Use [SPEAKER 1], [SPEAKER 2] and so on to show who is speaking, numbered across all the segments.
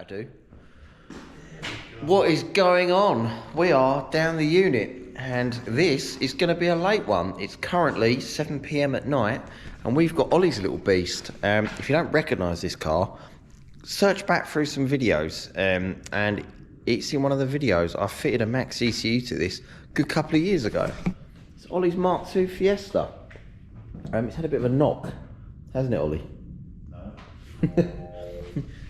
[SPEAKER 1] that'll do. What is going on? We are down the unit, and this is going to be a late one. It's currently 7 PM at night, and we've got Ollie's little beast. If you don't recognise this car, search back through some videos, and it's in one of the videos. I fitted a MaxxECU to this a good couple of years ago. It's Ollie's Mark II Fiesta. It's had a bit of a knock, hasn't it, Ollie? No.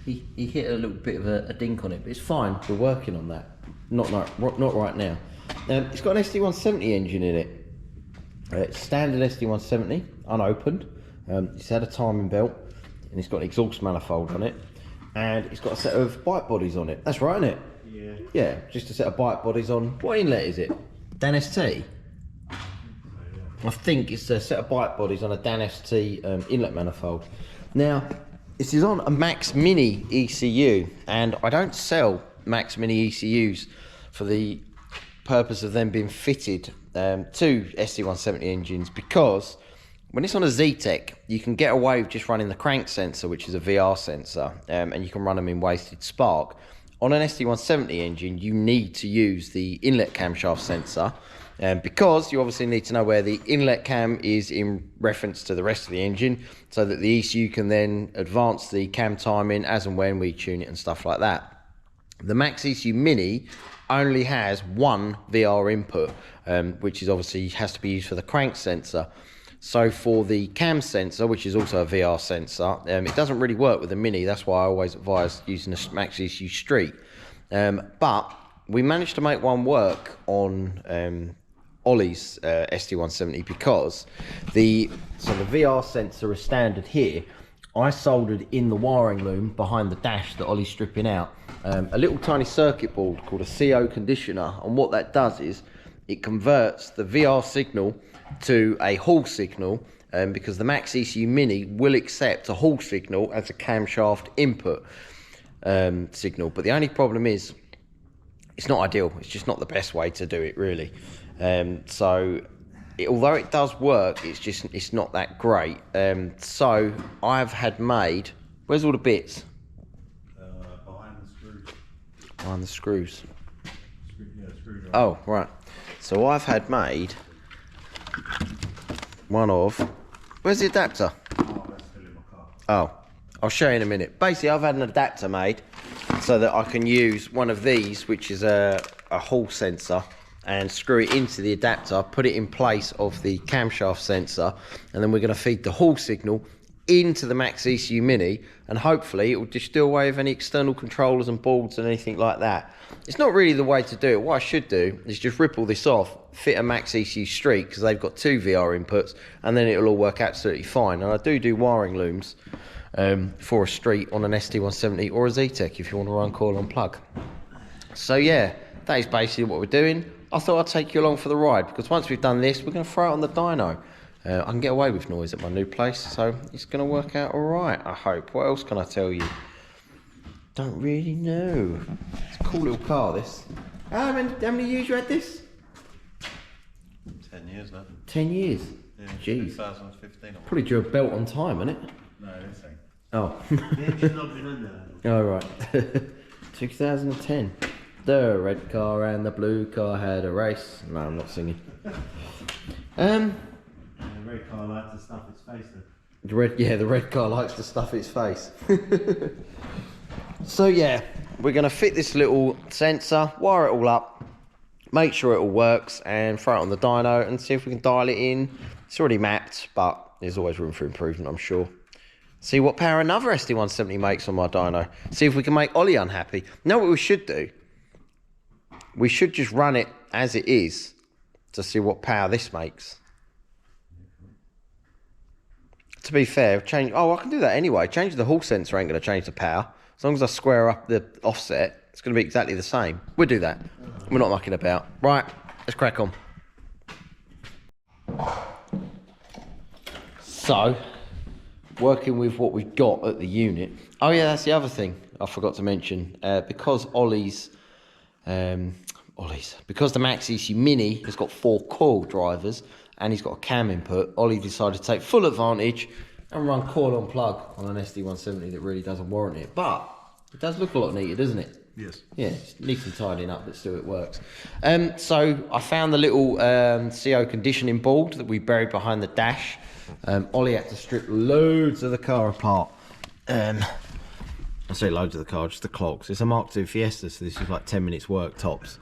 [SPEAKER 1] he hit a little bit of a dink on it, but it's fine. We're working on that. Not right now. It's got an ST170 engine in it. It's standard ST170, unopened. It's had a timing belt, and it's got an exhaust manifold on it, and it's got a set of bike bodies on it. That's right, isn't it? Yeah. Yeah, just a set of bike bodies on. What inlet is it? Dan ST? I think it's a set of bike bodies on a Dan ST inlet manifold. Now, this is on a Max Mini ECU, and I don't sell Max Mini ECUs for the purpose of them being fitted to ST170 engines, because when it's on a Zetec, you can get away with just running the crank sensor, which is a VR sensor, and you can run them in wasted spark. On an ST170 engine, you need to use the inlet camshaft sensor, because you obviously need to know where the inlet cam is in reference to the rest of the engine, so that the ECU can then advance the cam timing as and when we tune it and stuff like that. The MaxxECU Mini only has one VR input, which is obviously has to be used for the crank sensor. So for the cam sensor, which is also a VR sensor, it doesn't really work with the Mini. That's why I always advise using a MaxxECU Street. But we managed to make one work on Ollie's ST170, because the VR sensor is standard here. I soldered in the wiring loom behind the dash that Ollie's stripping out a little tiny circuit board called a CO conditioner, and what that does is it converts the VR signal to a Hall signal, because the MaxxECU Mini will accept a Hall signal as a camshaft input signal. But the only problem is it's not ideal. It's just not the best way to do it, really. Although it does work, it's not that great. So I've had made. Where's all the bits?
[SPEAKER 2] Behind the screws.
[SPEAKER 1] Behind the screws.
[SPEAKER 2] Screwdriver.
[SPEAKER 1] Oh, right. So I've had made one of. Where's the adapter?
[SPEAKER 2] Oh, that's still in my car.
[SPEAKER 1] Oh, I'll show you in a minute. Basically, I've had an adapter made so that I can use one of these, which is a Hall sensor, and screw it into the adapter, put it in place of the camshaft sensor, and then we're going to feed the Hall signal into the MaxxECU Mini, and hopefully it will just do away with any external controllers and boards and anything like that. It's not really the way to do it. What I should do is just rip all this off, fit a MaxxECU Street, because they've got two VR inputs, and then it'll all work absolutely fine. And I do wiring looms for a Street on an ST170 or a Zetec if you want to run coil on plug. So yeah, that is basically what we're doing. I thought I'd take you along for the ride, because once we've done this, we're going to throw it on the dyno. I can get away with noise at my new place, so it's going to work out all right, I hope. What else can I tell you? Don't really know. It's a cool little car, this. How many years you had this?
[SPEAKER 2] 10 years now.
[SPEAKER 1] 10 years?
[SPEAKER 2] Yeah,
[SPEAKER 1] jeez.
[SPEAKER 2] 2015.
[SPEAKER 1] Probably drew a belt on time, isn't it?
[SPEAKER 2] No, this ain't.
[SPEAKER 1] Oh.
[SPEAKER 2] The engine's not been in there.
[SPEAKER 1] Oh, right. 2010. The red car and the blue car had a race. No, I'm not singing.
[SPEAKER 2] The red car likes to stuff its face then.
[SPEAKER 1] The red car likes to stuff its face. So yeah, we're going to fit this little sensor, wire it all up, make sure it all works, and throw it on the dyno and see if we can dial it in. It's already mapped, but there's always room for improvement, I'm sure. See what power another ST170 makes on my dyno. See if we can make Ollie unhappy. You know what we should do? We should just run it as it is to see what power this makes. To be fair, change. Oh, I can do that anyway. Change the Hall sensor ain't going to change the power. As long as I square up the offset, it's going to be exactly the same. We'll do that. We're not mucking about. Right, let's crack on. So, working with what we've got at the unit. Oh yeah, that's the other thing I forgot to mention. Because because the MaxxECU Mini has got 4 coil drivers and he's got a cam input, Ollie decided to take full advantage and run coil on plug on an ST170 that really doesn't warrant it. But It does look a lot neater, doesn't it?
[SPEAKER 2] Yes.
[SPEAKER 1] Yeah, it's neat and tidying up, but still it works. So I found the little CO conditioning board that we buried behind the dash. Ollie had to strip loads of the car apart. I say loads of the car, just the clogs. It's a Mark II Fiesta, so this is like 10 minutes work tops.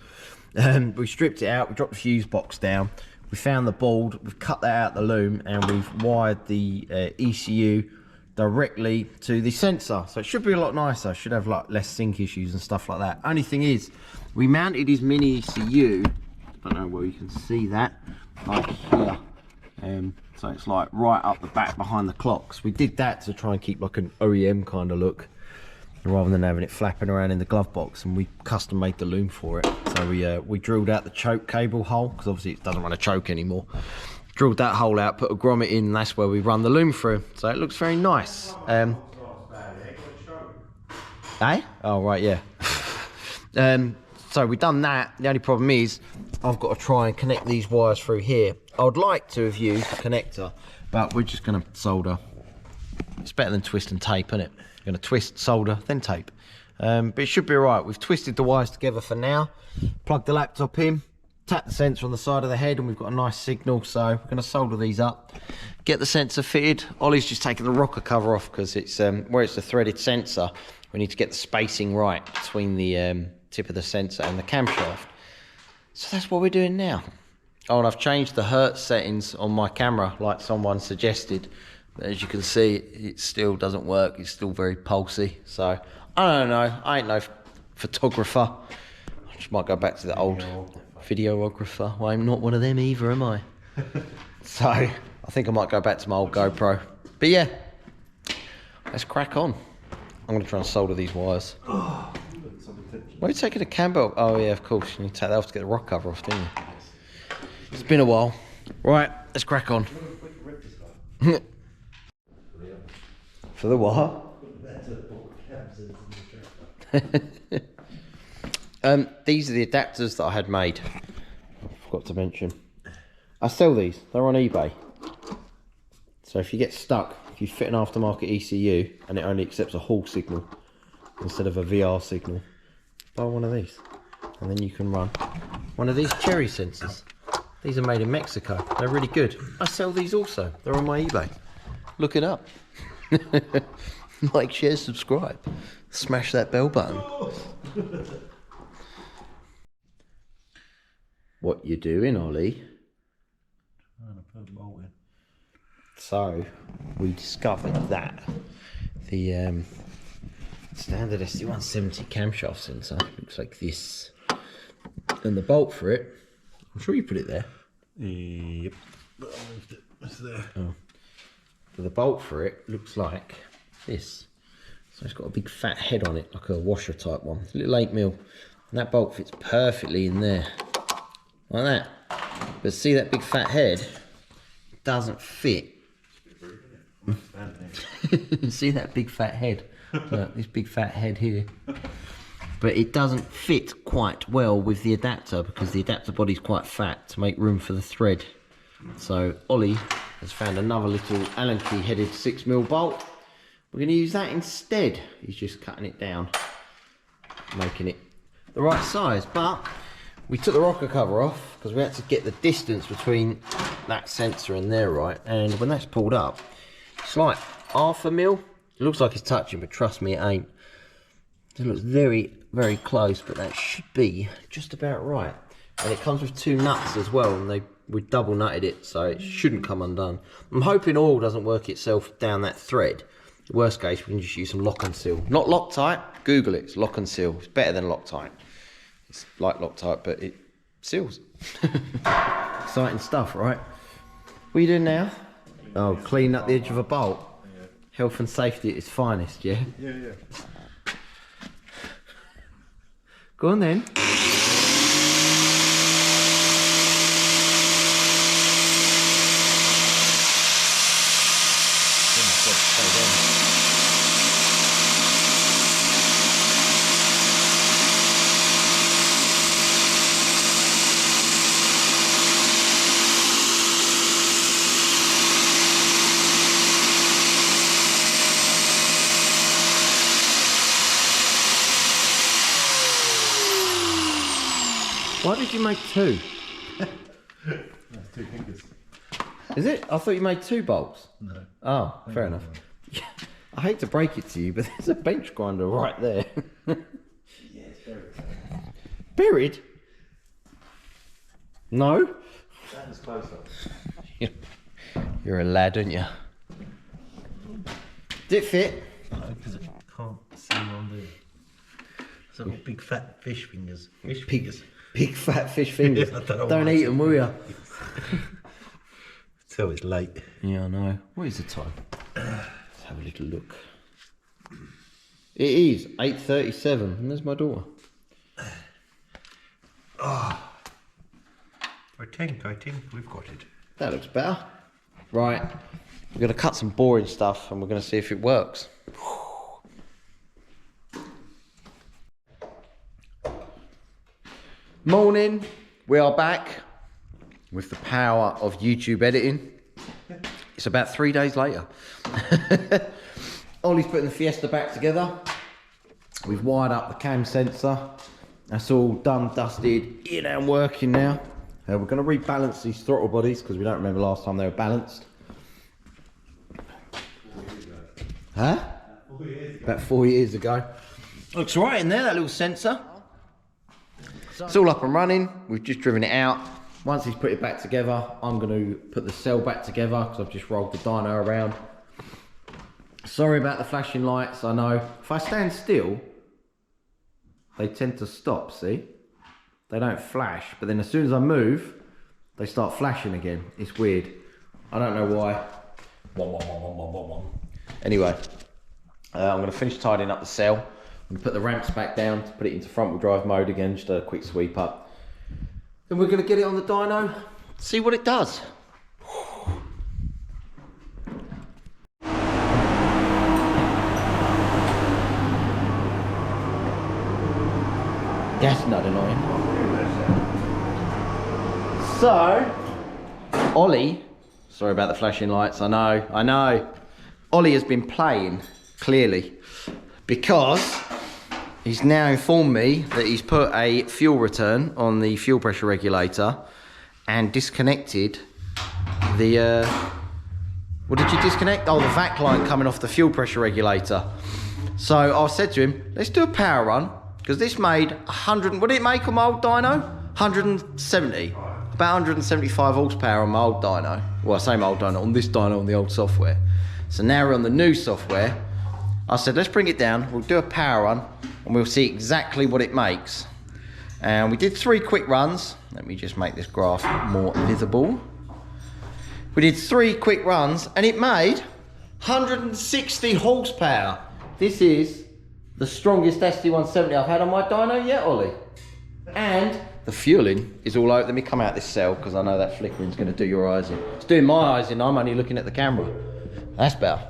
[SPEAKER 1] We stripped it out, we dropped the fuse box down, we found the board, we've cut that out the loom, and we've wired the ECU directly to the sensor. So it should be a lot nicer, should have like less sync issues and stuff like that. Only thing is, we mounted his mini ECU, I don't know where you can see that, like here. So it's like right up the back behind the clocks. We did that to try and keep like an OEM kind of look, rather than having it flapping around in the glove box, and we custom made the loom for it. So we drilled out the choke cable hole, because obviously it doesn't run a choke anymore. Drilled that hole out, put a grommet in, and that's where we run the loom through. So it looks very nice. Eh? Oh right, yeah. So we've done that. The only problem is I've got to try and connect these wires through here. I would like to have used a connector, but we're just going to solder. It's better than twist and tape, isn't it? Going to twist, solder, then tape. But it should be all right. We've twisted the wires together for now. Plug the laptop in, tap the sensor on the side of the head, and we've got a nice signal. So we're going to solder these up, get the sensor fitted. Ollie's just taking the rocker cover off because it's where it's a threaded sensor. We need to get the spacing right between the tip of the sensor and the camshaft. So that's what we're doing now. Oh, and I've changed the hertz settings on my camera like someone suggested. But as you can see, it still doesn't work. It's still very pulsy. So I don't know. I ain't no photographer. I just might go back to the old videographer. Well, I'm not one of them either, am I? So I think I might go back to my old GoPro. But yeah, let's crack on. I'm going to try and solder these wires. Why are you taking the cam belt? Oh yeah, of course. You need to take that off to get the rock cover off, didn't you? It's been a while. Right, let's crack on. For the what? These are the adapters that I had made. I forgot to mention. I sell these. They're on eBay. So if you get stuck, if you fit an aftermarket ECU and it only accepts a Hall signal instead of a VR signal, buy one of these, and then you can run one of these cherry sensors. These are made in Mexico. They're really good. I sell these also. They're on my eBay. Look it up. Like, share, subscribe. Smash that bell button. What you doing, Ollie?
[SPEAKER 2] Trying to put a bolt in.
[SPEAKER 1] So, we discovered that the standard ST170 camshaft sensor looks like this. And the bolt for it, I'm sure you put it there.
[SPEAKER 2] Yep. But I moved it. It's there.
[SPEAKER 1] Oh. But the bolt for it looks like this. So it's got a big fat head on it, like a washer type one. It's a little 8mm. And that bolt fits perfectly in there. Like that. But see that big fat head? It doesn't fit. See that big fat head? Look, this big fat head here. But it doesn't fit quite well with the adapter because the adapter body's quite fat to make room for the thread. So Ollie has found another little Allen key headed 6mm bolt. We're going to use that instead. He's just cutting it down, making it the right size. But we took the rocker cover off because we had to get the distance between that sensor and there, right? And when that's pulled up, it's like 0.5mm. It looks like it's touching, but trust me, it ain't. It looks very, very close, but that should be just about right. And it comes with 2 nuts as well, and we double nutted it, so it shouldn't come undone. I'm hoping oil doesn't work itself down that thread. Worst case, we can just use some lock and seal. Not Loctite, Google it, it's lock and seal. It's better than Loctite. It's like Loctite, but it seals. Exciting stuff, right? What are you doing now? Oh, clean up the edge of a bolt.
[SPEAKER 2] Yeah.
[SPEAKER 1] Health and safety at its finest, yeah?
[SPEAKER 2] Yeah.
[SPEAKER 1] Go on then. Why did you make two?
[SPEAKER 2] That's 2 fingers.
[SPEAKER 1] Is it? I thought you made 2 bolts.
[SPEAKER 2] No.
[SPEAKER 1] Oh, fair enough. I hate to break it to you, but there's a bench grinder right there.
[SPEAKER 2] Yeah, it's buried.
[SPEAKER 1] Buried? No?
[SPEAKER 2] That was close up.
[SPEAKER 1] You're a lad, aren't you? Did it fit?
[SPEAKER 2] No, because I can't see on there. So I've got big fat fish fingers. Fish fingers.
[SPEAKER 1] Big fat fish fingers.
[SPEAKER 2] I don't know
[SPEAKER 1] Don't
[SPEAKER 2] why
[SPEAKER 1] eat
[SPEAKER 2] I
[SPEAKER 1] them, will you?
[SPEAKER 2] So it's late.
[SPEAKER 1] Yeah, I know. What is the time? Let's have a little look. It is 8:37, and there's my daughter.
[SPEAKER 2] I think we've got it.
[SPEAKER 1] That looks better. Right, we're going to cut some boring stuff, and we're going to see if it works. Morning, we are back with the power of YouTube editing. It's about 3 days later. Ollie's putting the Fiesta back together. We've wired up the cam sensor. That's all done, dusted, in and working now. We're going to rebalance these throttle bodies because we don't remember last time they were balanced.
[SPEAKER 2] 4 years ago.
[SPEAKER 1] Huh?
[SPEAKER 2] 4 years ago.
[SPEAKER 1] About 4 years ago. Looks right in there, that little sensor. It's all up and running. We've just driven it out. Once he's put it back together, I'm going to put the cell back together because I've just rolled the dyno around. Sorry about the flashing lights, I know. If I stand still, they tend to stop, see? They don't flash, but then as soon as I move, they start flashing again. It's weird. I don't know why. Anyway, I'm going to finish tidying up the cell. I'm going to put the ramps back down to put it into front wheel drive mode again, just a quick sweep up. Then we're going to get it on the dyno, see what it does. That's not annoying. So, Ollie, sorry about the flashing lights, I know. Ollie has been playing, clearly, because he's now informed me that he's put a fuel return on the fuel pressure regulator and disconnected the, what did you disconnect? Oh, the vac line coming off the fuel pressure regulator. So I said to him, let's do a power run, because this made 100, what did it make on my old dyno? 170, about 175 horsepower on my old dyno. Well, I say my old dyno, on this dyno on the old software. So now we're on the new software. I said, let's bring it down, we'll do a power run, and we'll see exactly what it makes. And we did 3 quick runs. Let me just make this graph more visible. We did 3 quick runs, and it made 160 horsepower. This is the strongest ST170 I've had on my dyno yet, Ollie. And the fueling is all over. Let me come out this cell because I know that flickering's going to do your eyes in. It's doing my eyes in, I'm only looking at the camera. That's better.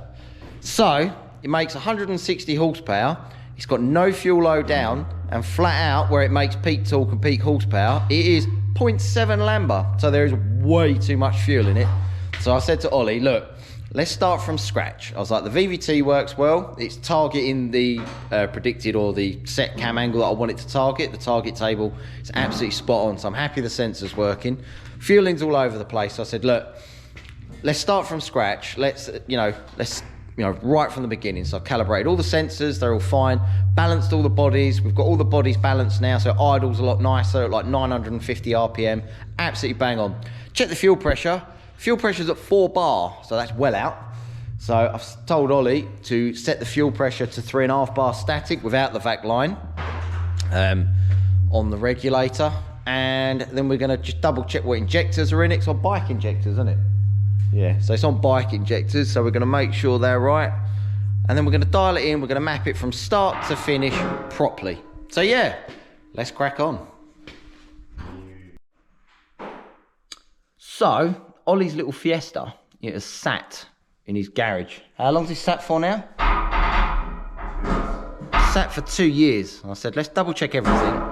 [SPEAKER 1] So, it makes 160 horsepower. It's got no fuel low down, and flat out where it makes peak torque and peak horsepower, it is 0.7 Lambda. So there is way too much fuel in it. So I said to Ollie, look, let's start from scratch. I was like, the VVT works well. It's targeting the predicted or the set cam angle that I want it to target. The target table is absolutely spot on. So I'm happy the sensor's working. Fueling's all over the place. So I said, look, let's start from scratch. Let's right from the beginning. So I've calibrated all the sensors, they're all fine. Balanced all the bodies. We've got all the bodies balanced now, so idle's a lot nicer, like 950 RPM. Absolutely bang on. Check the fuel pressure. Fuel pressure's at 4 bar, so that's well out. So I've told Ollie to set the fuel pressure to 3.5 bar static without the vac line on the regulator. And then we're gonna just double check what injectors are in it. It's on bike injectors, isn't it? Yeah, so it's on bike injectors, so we're going to make sure they're right. And then we're going to dial it in, we're going to map it from start to finish properly. So yeah, let's crack on. So, Ollie's little Fiesta, it has sat in his garage. How long's it sat for now? Sat for 2 years. I said, let's double check everything.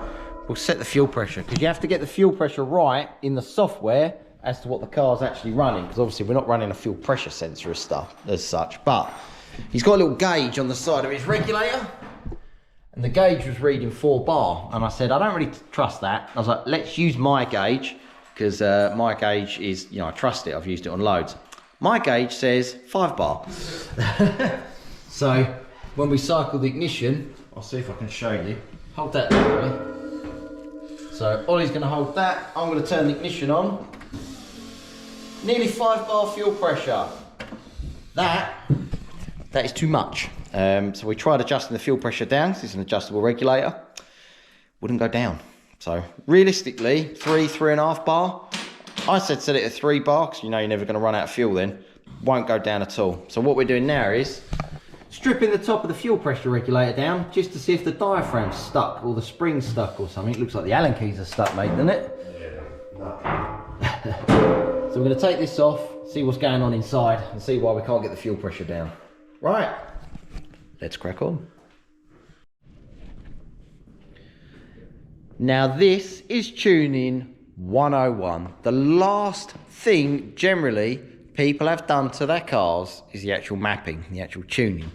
[SPEAKER 1] We'll set the fuel pressure, because you have to get the fuel pressure right in the software as to what the car's actually running, because obviously we're not running a fuel pressure sensor as such, but he's got a little gauge on the side of his regulator, and the gauge was reading 4 bar, and I said I don't really trust that. I was like, let's use my gauge, because my gauge is, you know, I trust it, I've used it on loads. My gauge says 5 bar. So when we cycle the ignition, I'll see if I can show you. Hold that there, Ollie. So Ollie's going to hold that, I'm going to turn the ignition on. Nearly 5 bar fuel pressure. That is too much. So we tried adjusting the fuel pressure down, because it's an adjustable regulator. Wouldn't go down. So realistically, 3.5 bar. I said set it at 3 bar, because you know you're never going to run out of fuel then. Won't go down at all. So what we're doing now is stripping the top of the fuel pressure regulator down, just to see if the diaphragm's stuck or the spring's stuck or something. It looks like the Allen keys are stuck, mate, doesn't it? Yeah. So we're going to take this off, see what's going on inside, and see why we can't get the fuel pressure down. Right, let's crack on. Now this is tuning 101. The last thing generally people have done to their cars is the actual mapping, the actual tuning.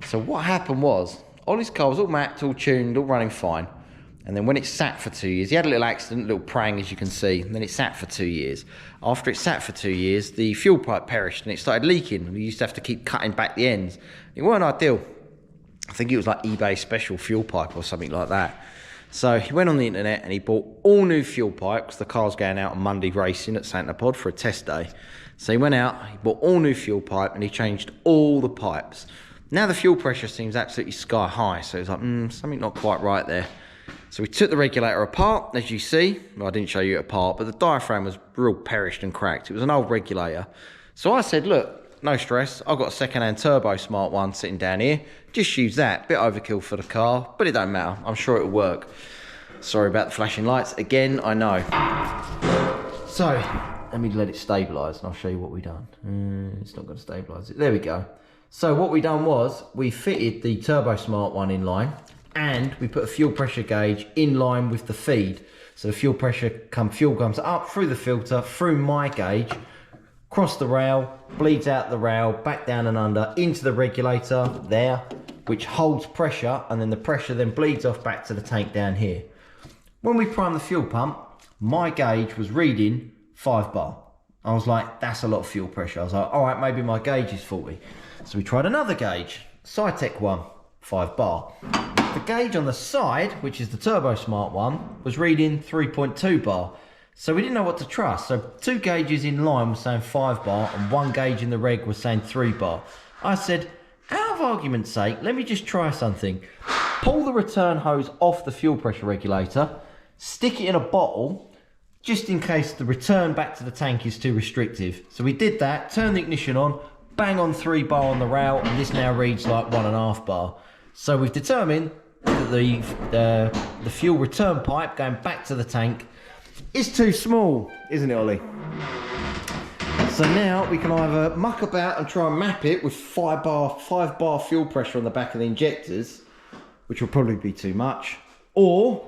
[SPEAKER 1] So what happened was, Ollie's car was all mapped, all tuned, all running fine. And then when it sat for 2 years, he had a little accident, a little prang as you can see, and then it sat for 2 years. After it sat for 2 years, the fuel pipe perished and it started leaking. We used to have to keep cutting back the ends. It weren't ideal. I think it was like eBay special fuel pipe or something like that. So he went on the internet and he bought all new fuel pipe, because the car's going out on Monday racing at Santa Pod for a test day. So he went out, he bought all new fuel pipe and he changed all the pipes. Now the fuel pressure seems absolutely sky high, so he's like, something not quite right there. So we took the regulator apart, as you see. Well, I didn't show you it apart, but the diaphragm was real perished and cracked. It was an old regulator. So I said, look, no stress. I've got a second-hand turbo smart one sitting down here. Just use that. Bit overkill for the car, but it don't matter. I'm sure it'll work. Sorry about the flashing lights. Again, I know. So let me let it stabilise and I'll show you what we done. It's not going to stabilise it. There we go. So what we done was we fitted the turbo smart one in line, and we put a fuel pressure gauge in line with the feed. So the fuel comes up through the filter, through my gauge, across the rail, bleeds out the rail, back down and under, into the regulator there, which holds pressure, and then the pressure then bleeds off back to the tank down here. When we primed the fuel pump, my gauge was reading 5 bar. I was like, that's a lot of fuel pressure. I was like, all right, maybe my gauge is faulty. So we tried another gauge, SciTech one, 5 bar. The gauge on the side, which is the Turbo Smart one, was reading 3.2 bar. So we didn't know what to trust. So 2 gauges in line was saying 5 bar, and 1 gauge in the reg was saying 3 bar. I said, out of argument's sake, let me just try something. Pull the return hose off the fuel pressure regulator, stick it in a bottle, just in case the return back to the tank is too restrictive. So we did that, turned the ignition on, bang on 3 bar on the rail, and this now reads like 1.5 bar. So we've determined that the fuel return pipe going back to the tank is too small, isn't it, Ollie? So now we can either muck about and try and map it with 5 bar fuel pressure on the back of the injectors, which will probably be too much, or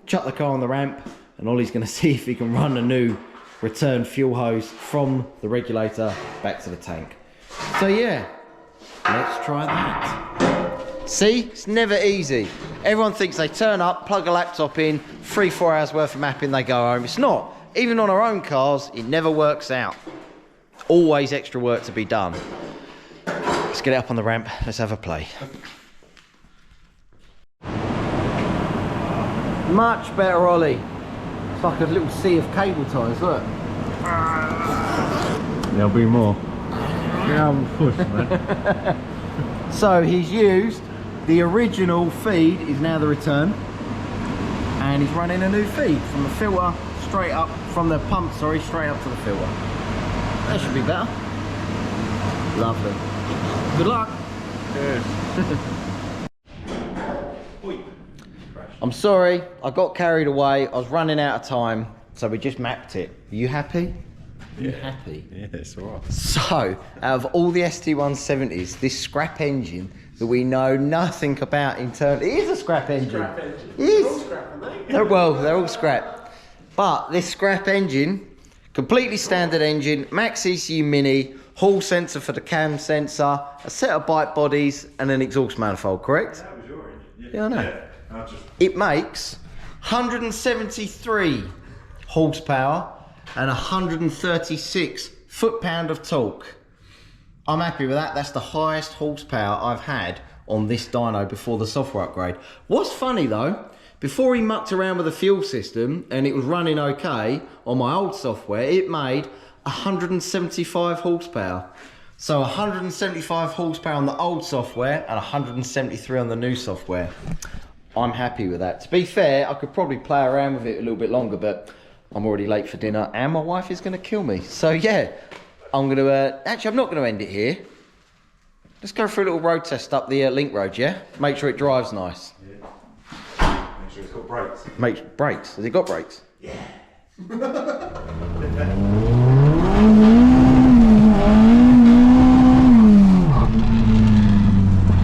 [SPEAKER 1] chuck the car on the ramp and Ollie's going to see if he can run a new return fuel hose from the regulator back to the tank. So yeah, let's try that. See, it's never easy. Everyone thinks they turn up, plug a laptop in, 3-4 hours worth of mapping, they go home. It's not. Even on our own cars, it never works out. Always extra work to be done. Let's get it up on the ramp, let's have a play. Much better, Ollie. It's like a little sea of cable ties, look.
[SPEAKER 2] There'll be more. Yeah, I'm pushed, man.
[SPEAKER 1] So he's used the original feed, is now the return, and he's running a new feed from the filter straight up, from the pump, sorry, straight up to the filter. That should be better. Lovely. Good luck.
[SPEAKER 2] Cheers.
[SPEAKER 1] I'm sorry, I got carried away. I was running out of time, so we just mapped it. Are you happy? Are you happy?
[SPEAKER 2] Yeah, it's alright.
[SPEAKER 1] So, out of all the ST170s, this scrap engine that we know nothing about internally, it is a scrap engine.
[SPEAKER 2] Scrap engine.
[SPEAKER 1] It is.
[SPEAKER 2] They're all scrap, aren't they?
[SPEAKER 1] They're all scrap. But this scrap engine, completely standard engine, MaxxECU Mini, hall sensor for the cam sensor, a set of bike bodies, and an exhaust manifold, correct?
[SPEAKER 2] That was your engine, yeah.
[SPEAKER 1] Yeah, I know. It makes 173 horsepower and 136 foot-pound of torque. I'm happy with that. That's the highest horsepower I've had on this dyno before the software upgrade. What's funny though, before he mucked around with the fuel system and it was running okay on my old software, it made 175 horsepower. So 175 horsepower on the old software and 173 on the new software. I'm happy with that. To be fair, I could probably play around with it a little bit longer, but I'm already late for dinner and my wife is going to kill me. So yeah, I'm going to, actually I'm not going to end it here. Let's go for a little road test up the link road, yeah? Make sure it drives nice.
[SPEAKER 3] Yeah. Make sure it's got brakes.
[SPEAKER 1] Make brakes. Has it got brakes?
[SPEAKER 3] Yeah.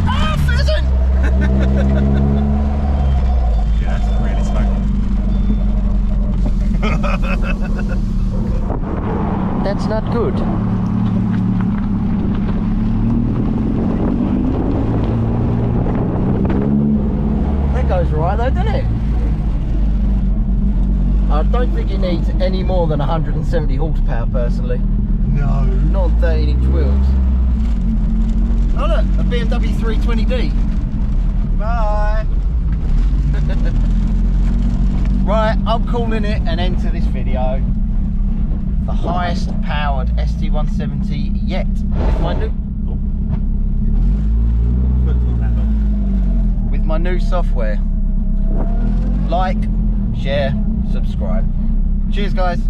[SPEAKER 1] Ah, pheasant!
[SPEAKER 3] Yeah, that's really smoking.
[SPEAKER 1] That's not good. That goes right though, doesn't it? I don't think it needs any more than 170 horsepower personally.
[SPEAKER 3] No.
[SPEAKER 1] Not on 13-inch wheels. Oh look, a BMW 320D.
[SPEAKER 3] Bye.
[SPEAKER 1] Right, I'm calling it an end to this video. The highest powered ST170 yet. With my new software. Like, share, subscribe. Cheers guys.